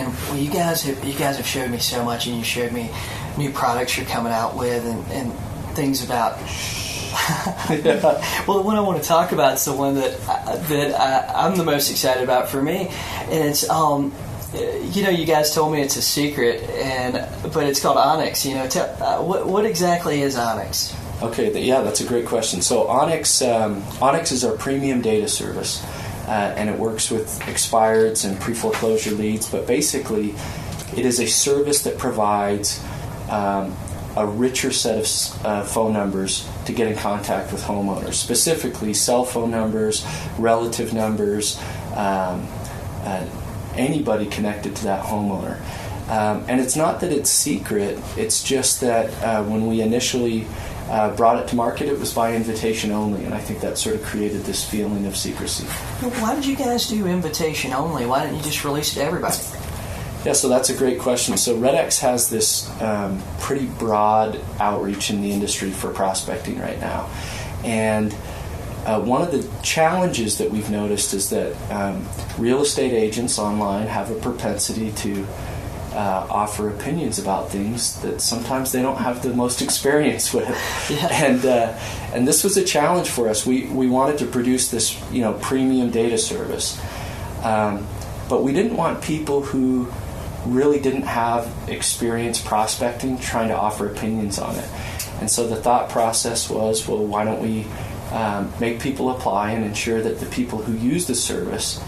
And well, you guys have showed me so much, and you showed me new products you're coming out with, and things about. Well, the one I want to talk about is the one that I'm the most excited about for me, and it's you guys told me it's a secret, but it's called ONYX. What exactly is ONYX? Okay, that's a great question. So ONYX is our premium data service, and it works with expireds and pre-foreclosure leads. But basically, it is a service that provides a richer set of phone numbers to get in contact with homeowners, specifically cell phone numbers, relative numbers, anybody connected to that homeowner. And it's not that it's secret, it's just that when we initially brought it to market, it was by invitation only, and I think that sort of created this feeling of secrecy. Why did you guys do invitation only? Why didn't you just release it to everybody? Yeah, so that's a great question. So REDX has this pretty broad outreach in the industry for prospecting right now. And one of the challenges that we've noticed is that real estate agents online have a propensity to offer opinions about things that sometimes they don't have the most experience with. Yeah. And this was a challenge for us. We wanted to produce this premium data service, but we didn't want people who really didn't have experience prospecting trying to offer opinions on it. And so the thought process was, well, why don't we make people apply and ensure that the people who use the service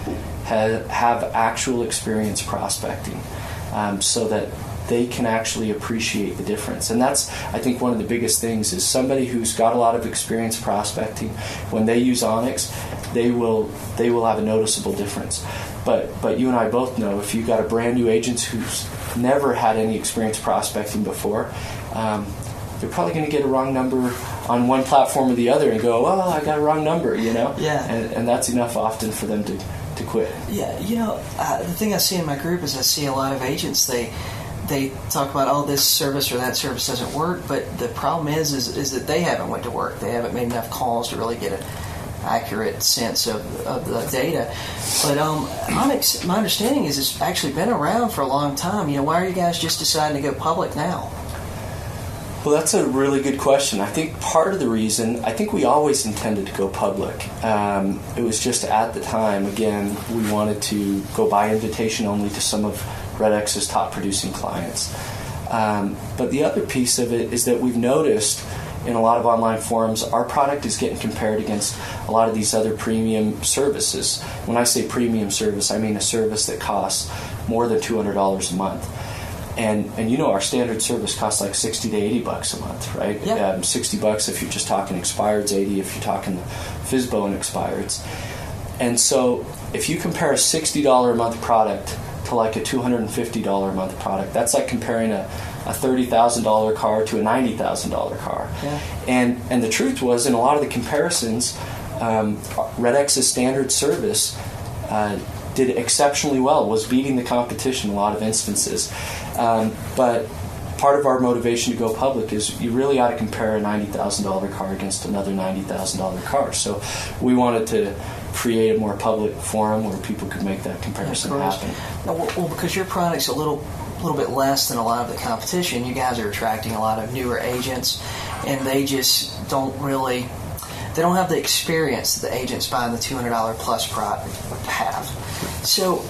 have actual experience prospecting, so that they can actually appreciate the difference. And that's, I think, one of the biggest things is somebody who's got a lot of experience prospecting, when they use ONYX, they will have a noticeable difference. But you and I both know, if you've got a brand new agent who's never had any experience prospecting before, they're probably going to get a wrong number on one platform or the other and go, oh, I got a wrong number, Yeah. And that's enough often for them to quit. Yeah, the thing I see in my group is I see a lot of agents, they talk about, this service or that service doesn't work, but the problem is that they haven't went to work. They haven't made enough calls to really get an accurate sense of the data. But ONYX, my understanding is it's actually been around for a long time. Why are you guys just deciding to go public now? Well, that's a really good question. I think part of the reason, I think we always intended to go public. It was just at the time, again, we wanted to go by invitation only to some of REDX's top producing clients. But the other piece of it is that we've noticed in a lot of online forums, our product is getting compared against a lot of these other premium services. When I say premium service, I mean a service that costs more than $200 a month. And our standard service costs like $60 to $80 a month, right? Yeah. $60 if you're just talking expireds, $80 if you're talking FSBO and expireds. And so if you compare a $60 a month product to like a $250 a month product, that's like comparing a $30,000 car to a $90,000 car. Yeah. And the truth was, in a lot of the comparisons, REDX's standard service did exceptionally well, was beating the competition in a lot of instances. But part of our motivation to go public is you really ought to compare a $90,000 car against another $90,000 car. So we wanted to create a more public forum where people could make that comparison happen. Well, because your product's a little bit less than a lot of the competition, you guys are attracting a lot of newer agents, and they just don't have the experience that the agents buying the $200 plus product have. So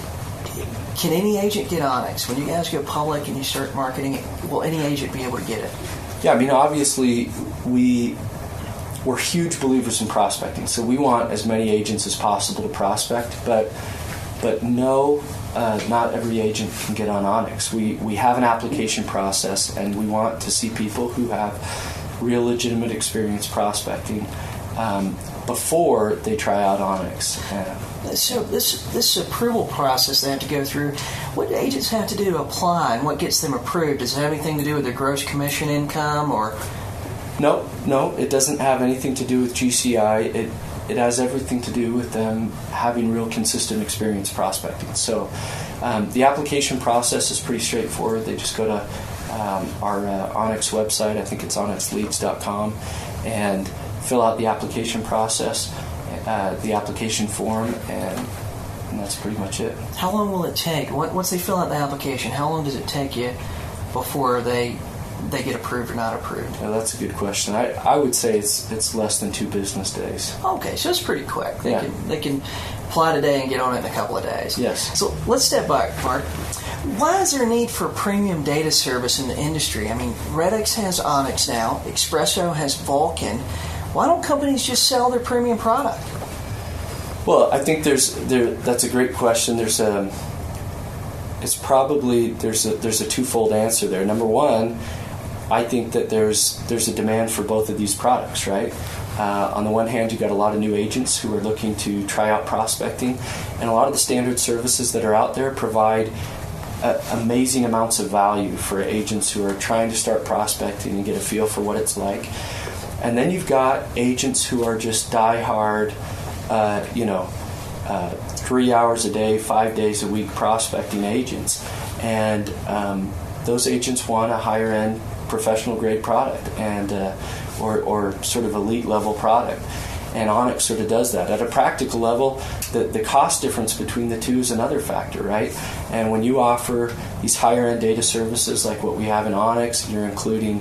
can any agent get ONYX? When you guys go public and you start marketing it, will any agent be able to get it? Yeah, I mean, obviously we're huge believers in prospecting, so we want as many agents as possible to prospect, but no, not every agent can get on ONYX. We have an application process, and we want to see people who have real legitimate experience prospecting before they try out ONYX. So this approval process they have to go through, what do agents have to do to apply, and what gets them approved? Does it have anything to do with their gross commission income, or? No, it doesn't have anything to do with GCI. It has everything to do with them having real consistent experience prospecting. So the application process is pretty straightforward. They just go to our ONYX website, I think it's onyxleads.com, and fill out the application process, the application form, and and that's pretty much it. How long will it take? Once they fill out the application, how long does it take you before they get approved or not approved? Yeah, that's a good question. I would say it's less than 2 business days. Okay, so it's pretty quick. They can apply today and get on it in a couple of days. Yes. So let's step back, Mark. Why is there a need for premium data service in the industry? I mean, REDX has ONYX now. Espresso has Vulcan. Why don't companies just sell their premium product? Well, I think that's a great question. There's a twofold answer there. Number one, I think that there's a demand for both of these products, right? On the one hand, you've got a lot of new agents who are looking to try out prospecting, and a lot of the standard services that are out there provide amazing amounts of value for agents who are trying to start prospecting and get a feel for what it's like. And then you've got agents who are just die-hard, 3 hours a day, 5 days a week prospecting agents. And those agents want a higher-end professional-grade product and or sort of elite-level product. And ONYX sort of does that. At a practical level, the cost difference between the two is another factor, right? And when you offer these higher-end data services like what we have in ONYX, you're including,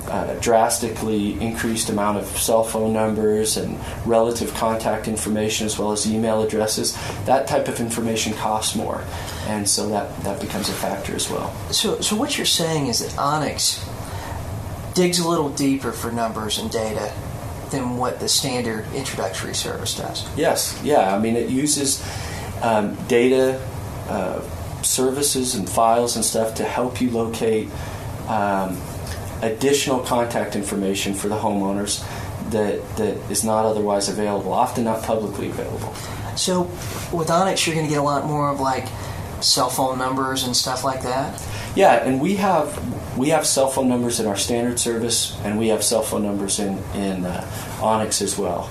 a drastically increased amount of cell phone numbers and relative contact information as well as email addresses, that type of information costs more. And so that becomes a factor as well. So what you're saying is that ONYX digs a little deeper for numbers and data than what the standard introductory service does. Yes, yeah. I mean, it uses data, services and files and stuff to help you locate additional contact information for the homeowners that is not otherwise available, often not publicly available. So with ONYX, you're going to get a lot more of like cell phone numbers and stuff like that? Yeah, and we have cell phone numbers in our standard service, and we have cell phone numbers in ONYX as well.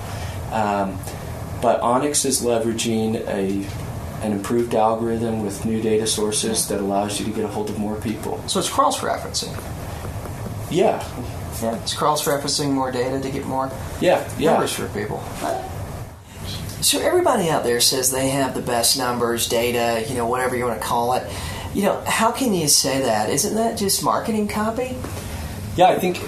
But ONYX is leveraging an improved algorithm with new data sources that allows you to get a hold of more people. So it's cross-referencing. Yeah. It's cross-referencing more data to get more numbers for people. So everybody out there says they have the best numbers, data, whatever you want to call it. How can you say that? Isn't that just marketing copy? Yeah, I think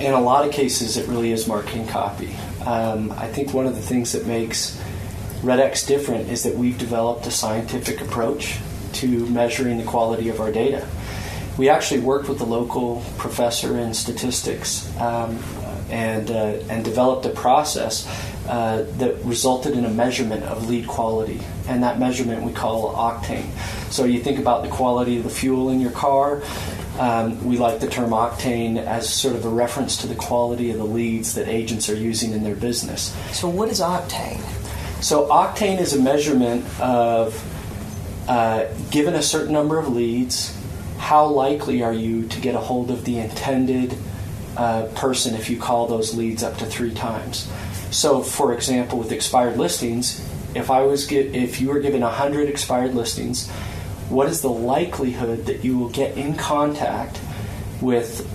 in a lot of cases it really is marketing copy. I think one of the things that makes REDX different is that we've developed a scientific approach to measuring the quality of our data. We actually worked with a local professor in statistics and developed a process that resulted in a measurement of lead quality, and that measurement we call octane. So you think about the quality of the fuel in your car. We like the term octane as sort of a reference to the quality of the leads that agents are using in their business. So what is octane? So octane is a measurement of, given a certain number of leads, how likely are you to get a hold of the intended person if you call those leads up to 3 times. So, for example, with expired listings, if you were given 100 expired listings, what is the likelihood that you will get in contact with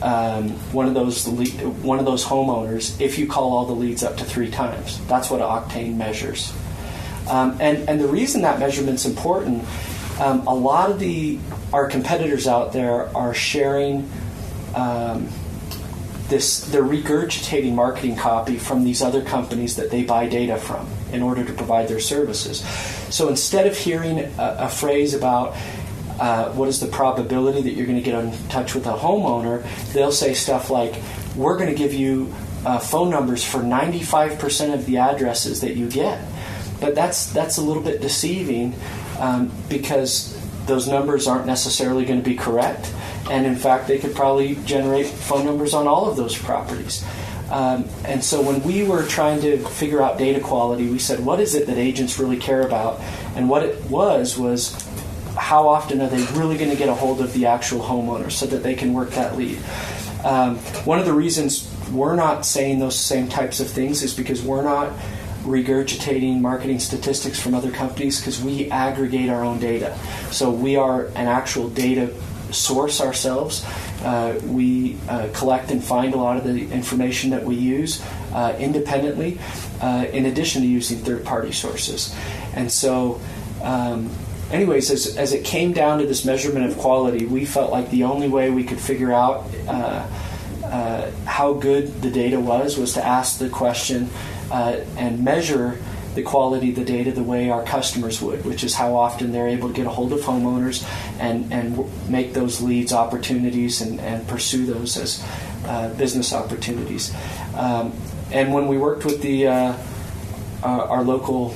one of those homeowners if you call all the leads up to 3 times? That's what octane measures. And the reason that measurement's important, a lot of our competitors out there are sharing they're regurgitating marketing copy from these other companies that they buy data from in order to provide their services. So instead of hearing a phrase about what is the probability that you're going to get in touch with a homeowner, they'll say stuff like, we're going to give you phone numbers for 95% of the addresses that you get. But that's a little bit deceiving because those numbers aren't necessarily going to be correct. And in fact, they could probably generate phone numbers on all of those properties. And so when we were trying to figure out data quality, we said, what is it that agents really care about? And what it was how often are they really going to get a hold of the actual homeowner so that they can work that lead? One of the reasons we're not saying those same types of things is because we're not regurgitating marketing statistics from other companies, because we aggregate our own data. So we are an actual data source ourselves. We collect and find a lot of the information that we use independently, in addition to using third-party sources. And so anyways, as it came down to this measurement of quality, we felt like the only way we could figure out how good the data was to ask the question and measure the quality of the data the way our customers would, which is how often they're able to get a hold of homeowners and make those leads opportunities and pursue those as business opportunities. And when we worked with our local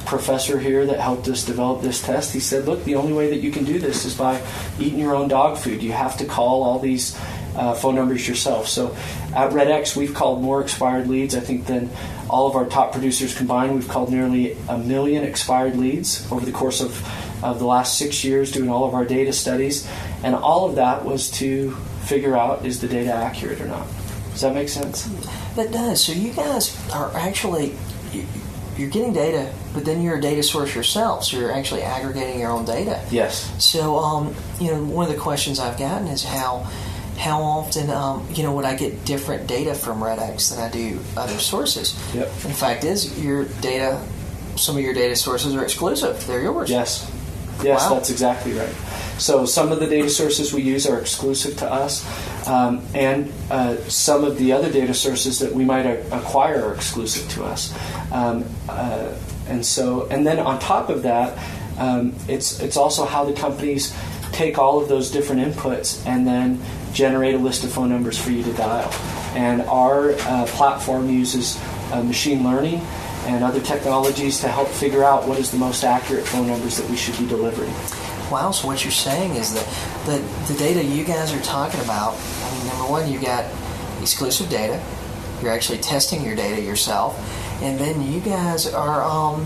professor here that helped us develop this test, he said, look, the only way that you can do this is by eating your own dog food. You have to call all these phone numbers yourself. So at REDX, we've called more expired leads, I think, than all of our top producers combined. We've called nearly 1 million expired leads over the course of the last 6 years doing all of our data studies. And all of that was to figure out, is the data accurate or not? Does that make sense? That does. So you guys are actually, you're getting data, but then you're a data source yourself, so you're actually aggregating your own data. Yes. So, one of the questions I've gotten is how often, would I get different data from REDX than I do other sources? Yep. And the fact is, your data, some of your data sources are exclusive. They're yours. Yes, Wow. That's exactly right. So some of the data sources we use are exclusive to us, and some of the other data sources that we might acquire are exclusive to us. And then on top of that, it's also how the companies take all of those different inputs and then generate a list of phone numbers for you to dial. And our platform uses machine learning and other technologies to help figure out what is the most accurate phone numbers that we should be delivering. Wow, so what you're saying is that the data you guys are talking about, number one, you've got exclusive data. You're actually testing your data yourself. And then you guys are,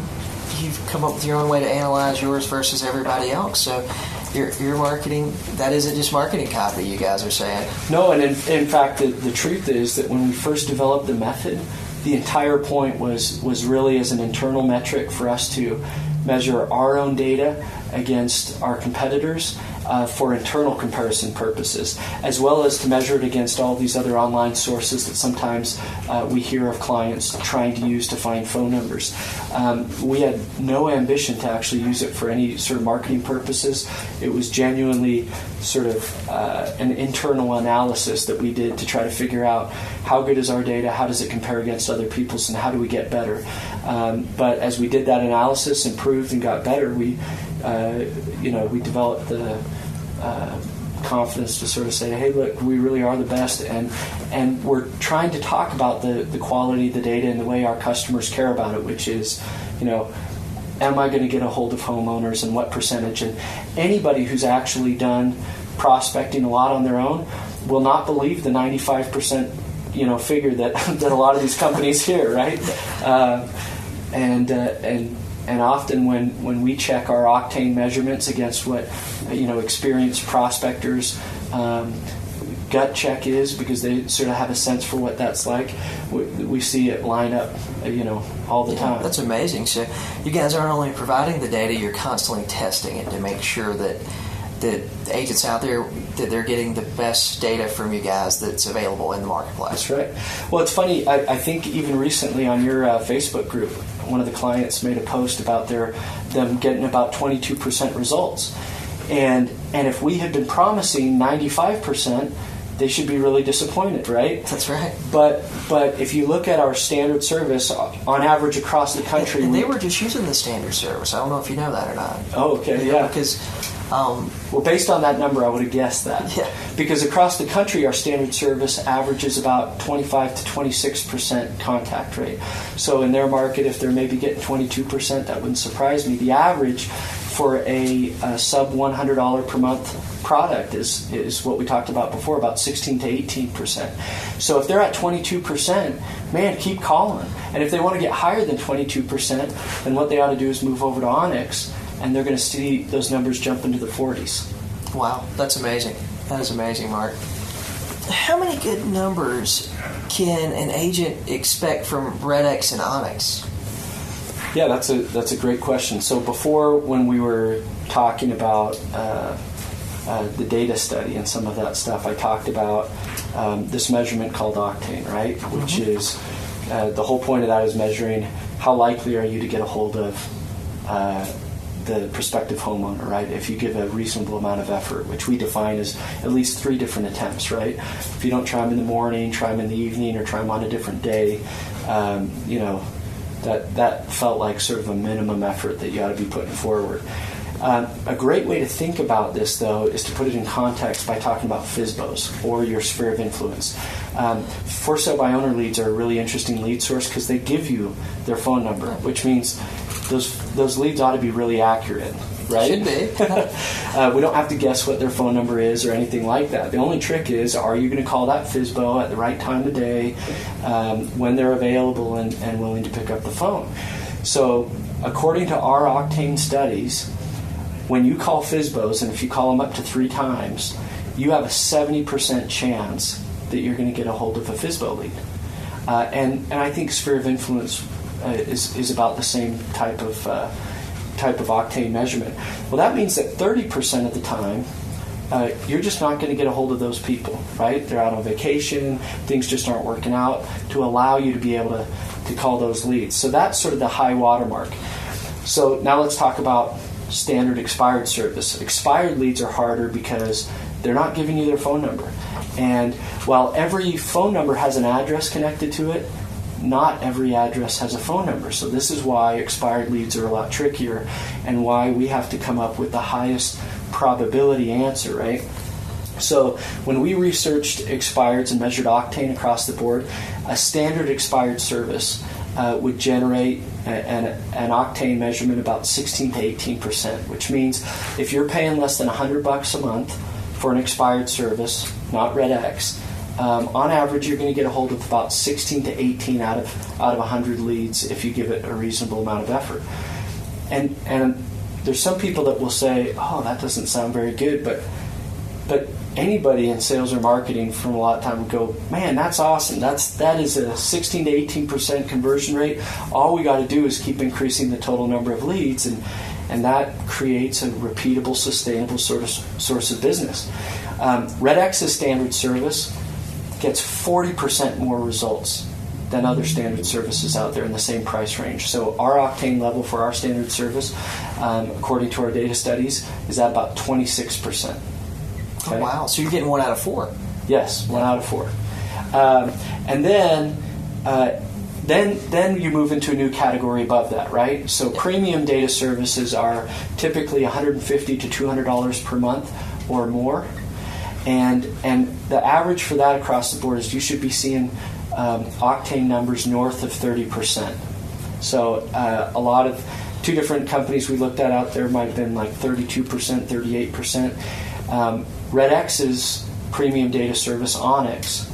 you've come up with your own way to analyze yours versus everybody else. So your marketing, that isn't just marketing copy, you guys are saying. No, and in fact, the truth is that when we first developed the method, the entire point was really as an internal metric for us to measure our own data against our competitors for internal comparison purposes, as well as to measure it against all these other online sources that sometimes we hear of clients trying to use to find phone numbers. We had no ambition to actually use it for any sort of marketing purposes. It was genuinely sort of an internal analysis that we did to try to figure out how good is our data, how does it compare against other people's, and how do we get better. But as we did that analysis, improved and got better, we developed the confidence to sort of say, hey, look, we really are the best, and we're trying to talk about the quality of the data and the way our customers care about it, which is, am I going to get a hold of homeowners and what percentage? And anybody who's actually done prospecting a lot on their own will not believe the 95% figure that a lot of these companies hear, right? And often when we check our octane measurements against what experienced prospectors gut check is, because they sort of have a sense for what that's like, we see it line up all the time. That's amazing. So you guys aren't only providing the data, you're constantly testing it to make sure that the agents out there, that they're getting the best data from you guys that's available in the marketplace. That's right. Well, it's funny, I think even recently on your Facebook group, one of the clients made a post about them getting about 22% results. And if we had been promising 95%, they should be really disappointed, right? That's right. But if you look at our standard service, on average across the country... And they were just using the standard service. I don't know if you know that or not. Oh, okay, yeah. Because... well, based on that number, I would have guessed that. Yeah. Because across the country, our standard service averages about 25 to 26% contact rate. So in their market, if they're maybe getting 22%, that wouldn't surprise me. The average for a sub $100 per month product is what we talked about before, about 16 to 18%. So if they're at 22%, man, keep calling. And if they want to get higher than 22%, then what they ought to do is move over to ONYX, and they're going to see those numbers jump into the 40s. Wow, that's amazing. That is amazing, Mark. How many good numbers can an agent expect from REDX and ONYX? Yeah, that's a great question. So before, when we were talking about the data study and some of that stuff, I talked about this measurement called octane, right? Mm-hmm. Which is the whole point of that is measuring how likely are you to get a hold of the prospective homeowner, right? If you give a reasonable amount of effort, which we define as at least 3 different attempts, right? If you don't try them in the morning, try them in the evening, or try them on a different day, that felt like sort of a minimum effort that you ought to be putting forward. A great way to think about this, though, is to put it in context by talking about FSBOs, or your sphere of influence. For sale by owner leads are a really interesting lead source because they give you their phone number, which means those leads ought to be really accurate, right? Should be. We don't have to guess what their phone number is or anything like that. The only trick is, are you going to call that FSBO at the right time of day, when they're available and willing to pick up the phone? So according to our octane studies, when you call FSBOs, and if you call them up to 3 times, you have a 70% chance that you're going to get a hold of a FSBO lead. And I think sphere of influence is about the same type of octane measurement. Well, that means that 30% of the time, you're just not going to get a hold of those people, right? They're out on vacation, things just aren't working out to allow you to be able to call those leads. So that's sort of the high watermark. So now let's talk about standard expired service. Expired leads are harder because they're not giving you their phone number. And while every phone number has an address connected to it, not every address has a phone number. So this is why expired leads are a lot trickier and why we have to come up with the highest probability answer, right? So when we researched expireds and measured octane across the board, a standard expired service would generate an octane measurement about 16 to 18%, which means if you're paying less than $100 a month for an expired service, not REDX, on average you're going to get a hold of about 16 to 18 out of 100 leads if you give it a reasonable amount of effort. And there's some people that will say, oh, that doesn't sound very good, but anybody in sales or marketing from a lot of time would go, man, that's awesome. That is a 16 to 18% conversion rate. All we got to do is keep increasing the total number of leads, and that creates a repeatable, sustainable source of business. REDX's standard service gets 40% more results than other standard services out there in the same price range. So our octane level for our standard service, according to our data studies, is at about 26%. Okay. Oh, wow. So you're getting 1 out of 4. Yes, 1 out of 4. And then you move into a new category above that, right? So premium data services are typically $150 to $200 per month or more. And the average for that across the board is you should be seeing octane numbers north of 30%. So a lot of 2 different companies we looked at out there might have been like 32%, 38%. REDX's premium data service, ONYX,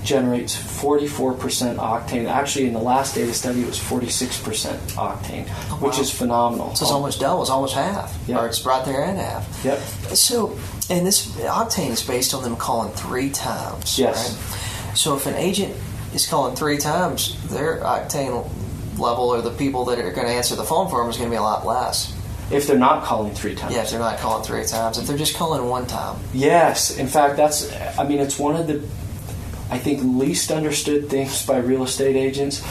generates 44% octane. Actually, in the last data study, it was 46% octane, which is phenomenal. So it's almost double. It's almost half. Yep. Or it's right there in half. Yep. So, and this octane is based on them calling 3 times. Yes. Right? So if an agent is calling 3 times, their octane level, or the people that are going to answer the phone for them, is going to be a lot less. If they're not calling 3 times. Yeah, if they're not calling 3 times. If they're just calling 1 time. Yes. In fact, it's one of the, I think, least understood things by real estate agents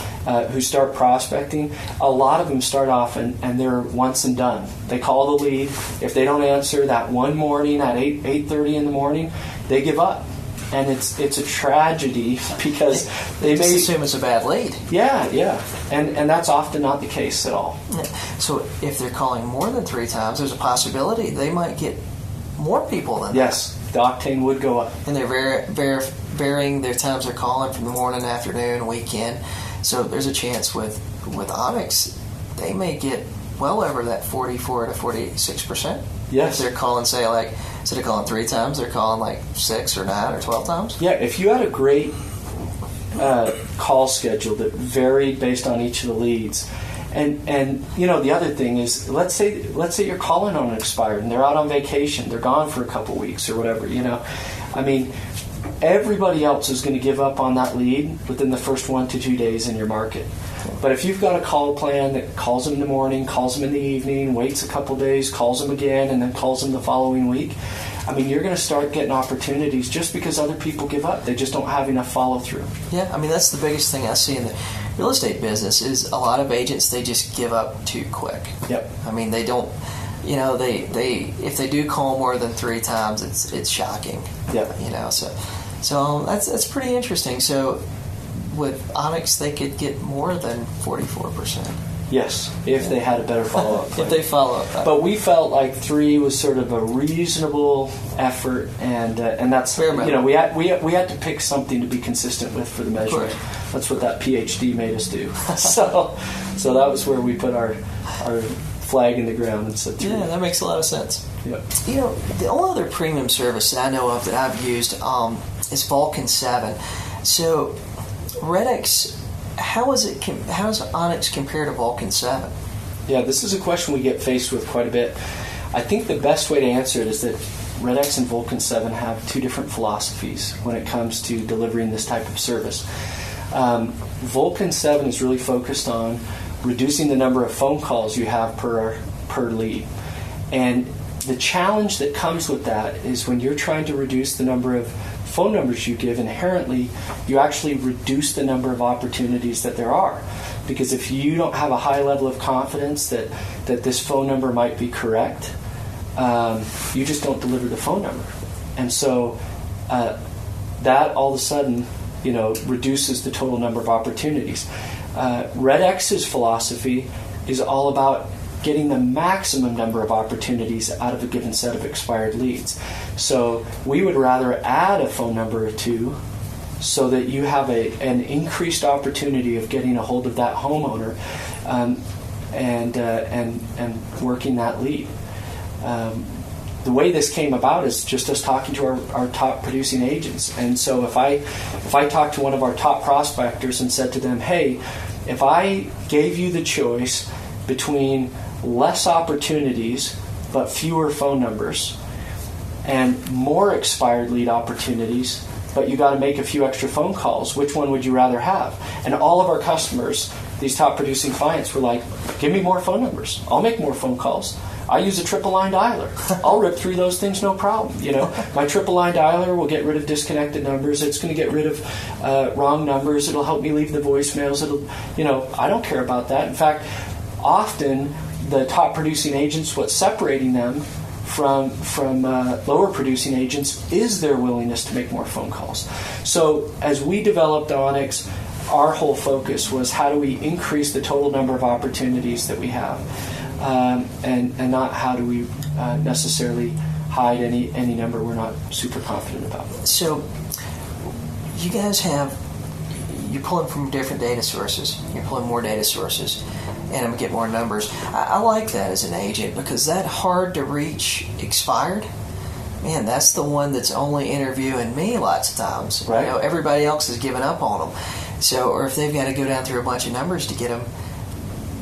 who start prospecting. A lot of them start off and they're once and done. They call the lead. If they don't answer that one morning at 8:30 in the morning, they give up. And it's a tragedy because they just may assume it's a bad lead. Yeah. And that's often not the case at all. So if they're calling more than 3 times, there's a possibility they might get more people than Yes, the octane would go up. that. And they're varying their times they're calling from the morning, afternoon, weekend. So there's a chance with ONYX, they may get well over that 44 to 46%. Yes. If they're calling, say, like, instead of calling 3 times, they're calling like 6 or 9 or 12 times. Yeah, if you had a great call schedule that varied based on each of the leads, and the other thing is, let's say you're calling on an expired and they're out on vacation, they're gone for a couple weeks or whatever, everybody else is going to give up on that lead within the first 1 to 2 days in your market. But if you've got a call plan that calls them in the morning, calls them in the evening, waits a couple days, calls them again, and then calls them the following week, you're going to start getting opportunities just because other people give up. They just don't have enough follow-through. Yeah, that's the biggest thing I see in real estate business is a lot of agents, they just give up too quick. Yep. I mean, they don't, they if they do call more than 3 times, it's shocking. Yep. So that's pretty interesting. So with ONYX, they could get more than 44%. Yes, if they had a better follow-up plan. If they follow up. But we felt like 3 was sort of a reasonable effort, and that's fair amount. we had to pick something to be consistent with for the measurement. That's what that PhD made us do. so that was where we put our flag in the ground and said 3. Yeah, that makes a lot of sense. Yep. The only other premium service that I know of that I've used is Vulcan 7. So REDX, how is ONYX compared to Vulcan 7? Yeah, this is a question we get faced with quite a bit. I think the best way to answer it is that REDX and Vulcan 7 have 2 different philosophies when it comes to delivering this type of service. Vulcan 7 is really focused on reducing the number of phone calls you have per lead. And the challenge that comes with that is when you're trying to reduce the number of phone numbers you give, inherently you actually reduce the number of opportunities that there are. Because if you don't have a high level of confidence that this phone number might be correct, you just don't deliver the phone number. And so that all of a sudden reduces the total number of opportunities. REDX's philosophy is all about getting the maximum number of opportunities out of a given set of expired leads. So we would rather add a phone number or 2 so that you have an increased opportunity of getting a hold of that homeowner and working that lead. The way this came about is just us talking to our top producing agents. And so if I talked to one of our top prospectors and said to them, hey, if I gave you the choice between less opportunities but fewer phone numbers and more expired lead opportunities but you got to make a few extra phone calls, which one would you rather have? And all of our customers, these top producing clients, were like, give me more phone numbers. I'll make more phone calls. I use a triple line dialer. I'll rip through those things, no problem. My triple line dialer will get rid of disconnected numbers. It's going to get rid of wrong numbers. It'll help me leave the voicemails. I don't care about that. In fact, often the top producing agents, what's separating them from lower producing agents is their willingness to make more phone calls. So as we developed ONYX, our whole focus was how do we increase the total number of opportunities that we have, and not how do we necessarily hide any number we're not super confident about. So you guys you're pulling from different data sources. You're pulling more data sources, and I'm going to get more numbers. I like that as an agent because that hard to reach expired, man, that's the one that's only interviewing me lots of times. Right. Everybody else has given up on them. So, or if they've got to go down through a bunch of numbers to get them,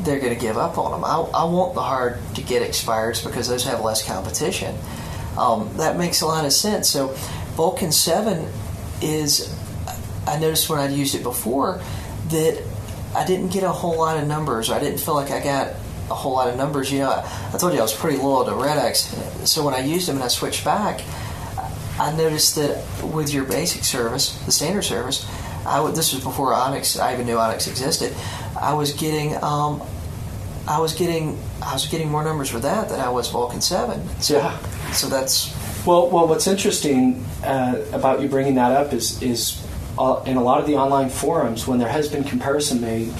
they're going to give up on them. I want the hard to get expireds because those have less competition. That makes a lot of sense. So Vulcan 7 is, I noticed when I'd used it before that I didn't get a whole lot of numbers. Or I didn't feel like I got a whole lot of numbers. I told you I was pretty loyal to REDX. So when I used them and I switched back, I noticed that with your basic service, the standard service, this was before ONYX. I even knew ONYX existed. I was getting more numbers with that than I was Vulcan 7. So, yeah. So that's well. What's interesting about you bringing that up is in a lot of the online forums when there has been comparison made.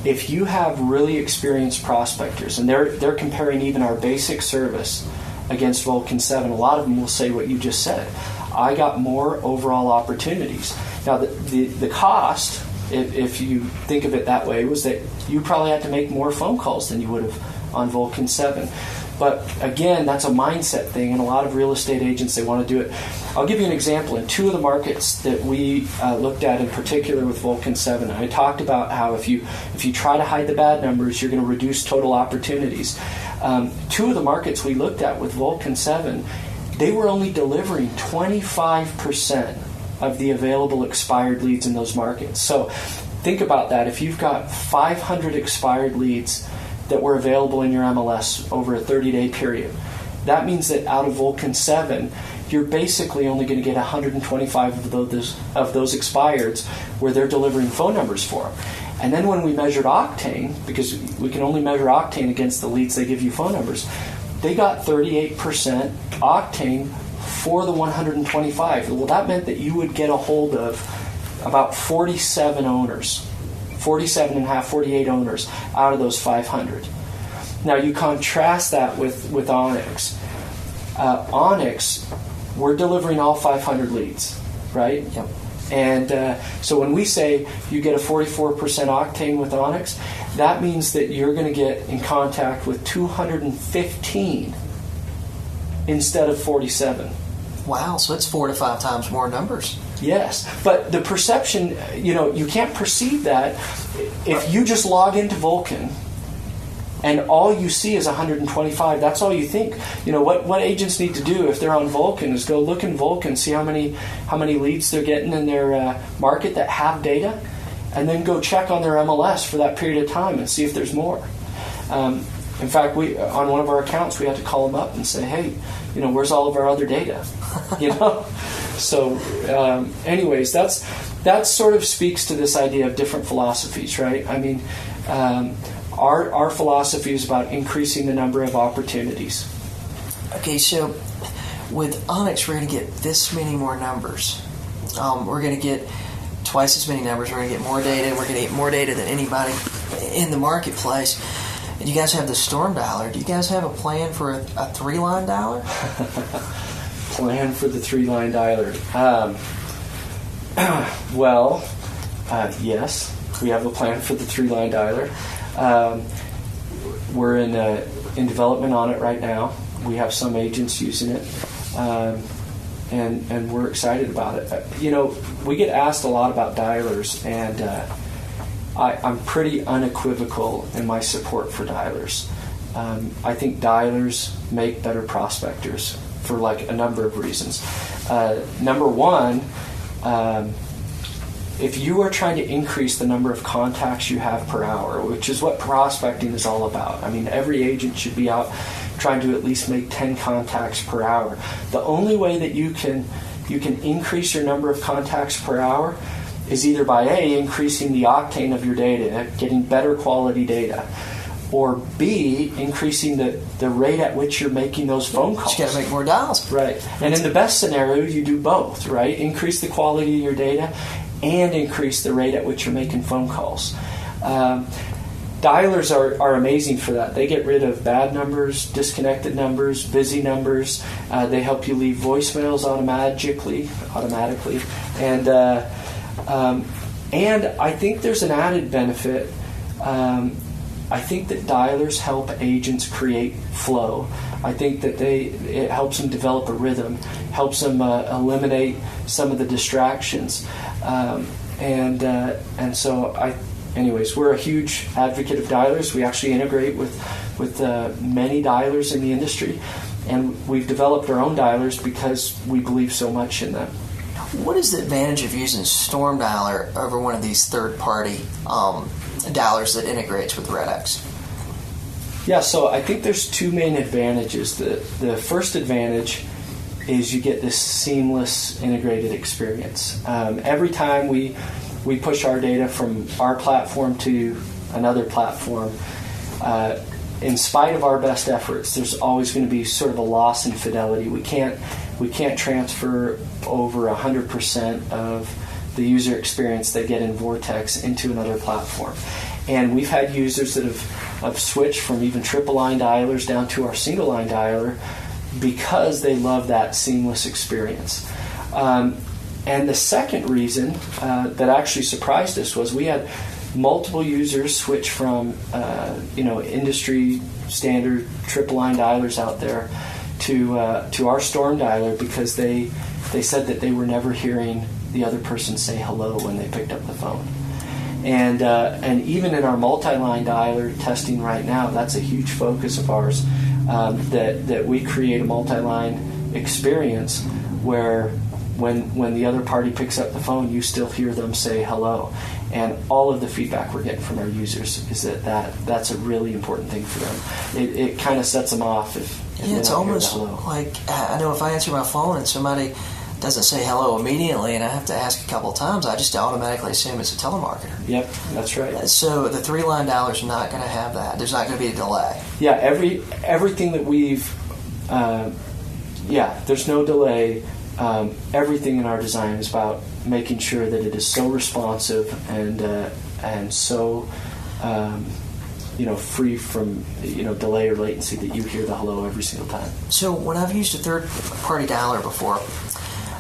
If you have really experienced prospectors and they're comparing even our basic service against Vulcan 7, a lot of them will say what you just said. I got more overall opportunities. Now, the cost, if you think of it that way, was that you probably had to make more phone calls than you would have on Vulcan 7. But again, that's a mindset thing, and a lot of real estate agents, they want to do it. I'll give you an example. In 2 of the markets that we looked at in particular with Vulcan 7, I talked about how if you try to hide the bad numbers, you're going to reduce total opportunities. 2 of the markets we looked at with Vulcan 7, they were only delivering 25% of the available expired leads in those markets. So think about that. If you've got 500 expired leads that were available in your MLS over a 30-day period, that means that out of Vulcan 7, you're basically only going to get 125 of those expireds where they're delivering phone numbers for them. And then when we measured octane, because we can only measure octane against the leads they give you phone numbers, they got 38% octane for the 125. Well, that meant that you would get a hold of about 47 owners, 47 and a half, 48 owners out of those 500. Now you contrast that with ONYX. ONYX, we're delivering all 500 leads, right? Yep. And so when we say you get a 44% octane with ONYX, that means that you're going to get in contact with 215 instead of 47. Wow, so it's 4 to 5 times more numbers. Yes, but the perception, you can't perceive that if you just log into Vulcan and all you see is 125. That's all you think. What agents need to do if they're on Vulcan is go look in Vulcan, see how many leads they're getting in their market that have data, and then go check on their MLS for that period of time and see if there's more. In fact, we on one of our accounts we had to call them up and say, hey, where's all of our other data? So, anyways, that sort of speaks to this idea of different philosophies, right? I mean, our philosophy is about increasing the number of opportunities. Okay, so with ONYX, we're going to get this many more numbers. We're going to get twice as many numbers. We're going to get more data. We're going to get more data than anybody in the marketplace. And you guys have the Storm Dialer. Do you guys have a plan for a 3-line dialer? Plan for the 3-line dialer. Yes, we have a plan for the 3-line dialer. We're in development on it right now. We have some agents using it, and we're excited about it. We get asked a lot about dialers, and I'm pretty unequivocal in my support for dialers. I think dialers make better prospectors for a number of reasons. Number one, if you are trying to increase the number of contacts you have per hour, which is what prospecting is all about. I mean, every agent should be out trying to at least make 10 contacts per hour. The only way that you can increase your number of contacts per hour is either by A, increasing the octane of your data, getting better quality data, or B, increasing the rate at which you're making those phone calls. You got to make more dials. Right. And in the best scenario, you do both, right? Increase the quality of your data and increase the rate at which you're making phone calls. Dialers are amazing for that. They get rid of bad numbers, disconnected numbers, busy numbers. They help you leave voicemails automatically. And I think there's an added benefit. I think that dialers help agents create flow. I think that it helps them develop a rhythm, helps them eliminate some of the distractions, and so anyways, we're a huge advocate of dialers. We actually integrate with many dialers in the industry, and we've developed our own dialers because we believe so much in them. What is the advantage of using Storm Dialer over one of these third-party dialers that integrates with REDX? Yeah, so I think there's two main advantages. The first advantage is you get this seamless integrated experience. Every time we push our data from our platform to another platform, in spite of our best efforts, there's always going to be sort of a loss in fidelity. We can't transfer over 100% of the user experience they get in Vortex into another platform. And we've had users that have switched from even triple line dialers down to our single line dialer because they love that seamless experience. And the second reason that actually surprised us was we had multiple users switch from industry standard triple line dialers out there to our Storm Dialer because they said that they were never hearing the other person say hello when they picked up the phone. And even in our multi-line dialer testing right now, that's a huge focus of ours, that we create a multi-line experience where when the other party picks up the phone, you still hear them say hello. And all of the feedback we're getting from our users is that's a really important thing for them. It kind of sets them off and Yeah, then it's I'll hear the almost hello. like I know if I answer my phone and somebody doesn't say hello immediately, and I have to ask a couple of times, I just automatically assume it's a telemarketer. Yep, that's right. So the three-line dialer is not going to have that. There's not going to be a delay. Yeah, everything that we've, there's no delay. Everything in our design is about making sure that it is so responsive and so free from delay or latency that you hear the hello every single time. So when I've used a third-party dialer before,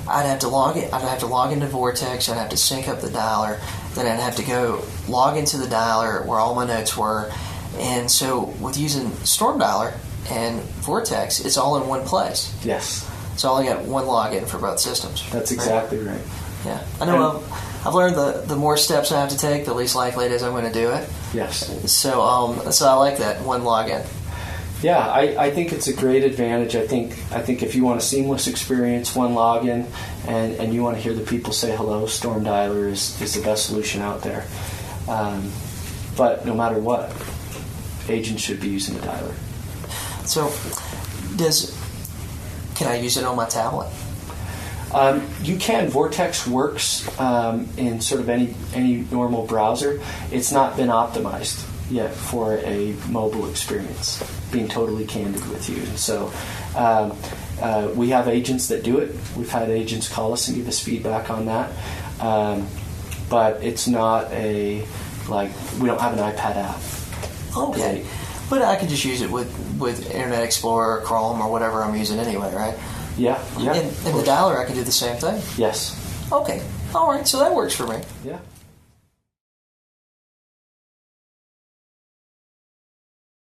I'd have to log it. I'd have to log into Vortex. I'd have to sync up the dialer. Then I'd have to go log into the dialer where all my notes were. And so with using Storm Dialer and Vortex, it's all in one place. Yes, So I only got one login for both systems. that's exactly right. Yeah, I know. I've learned the more steps I have to take, the least likely it is I'm going to do it. Yes. So I like that one login. Yeah, I think it's a great advantage. I think if you want a seamless experience, one login, and you want to hear the people say hello, Storm Dialer is the best solution out there. But no matter what, agents should be using the dialer. So can I use it on my tablet? You can. Vortex works in sort of any normal browser. It's not been optimized yet for a mobile experience, being totally candid with you. And so we have agents that do it. We've had agents call us and give us feedback on that. But it's not we don't have an iPad app. Okay. But I can just use it with Internet Explorer or Chrome or whatever I'm using anyway, right? Yeah. And the dialer, I can do the same thing. Yes. Okay. All right. So that works for me. Yeah.